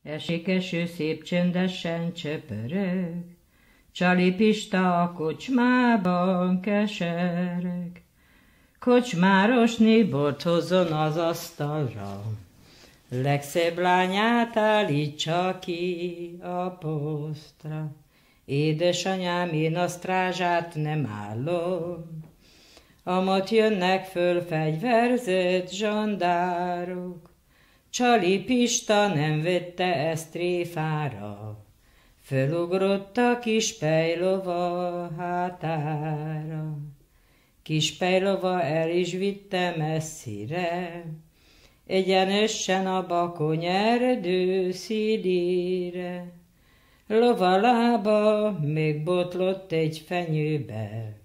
Esik eső szép csöndesen csöpörög, Csali Pista a kocsmában kesereg. Kocsmárosné bort hozzon az asztalra, legszebb lányát állítsa ki a posztra. Édesanyám, én a strázsát nem állom, amat jönnek föl fegyverzett zsandárok. Csali Pista nem vette ezt tréfára, fölugrott a kis pejlova hátára. Kis pejlova el is vitte messzire, egyenesen a bakony erdő szídére. Lovalába még botlott egy fenyőbe,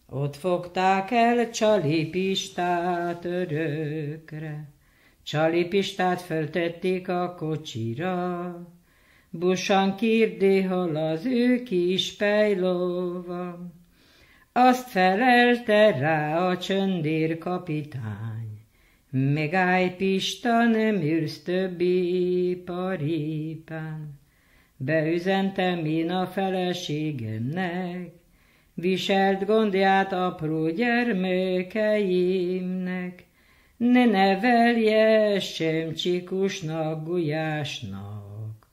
ott fogták el Csali Pistát örökre. Csali Pistát föltették a kocsira, busan kérdé, hol az ő kis pejlova. Azt felelte rá a csöndér kapitány, megállj Pista, nem ülsz többi paripán. Beüzentem én a feleségemnek, viselt gondját apró gyermekeimnek. Ne nevelje sem csikusnak, gulyásnak,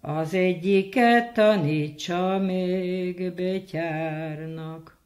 az egyiket tanítsa még betyárnak.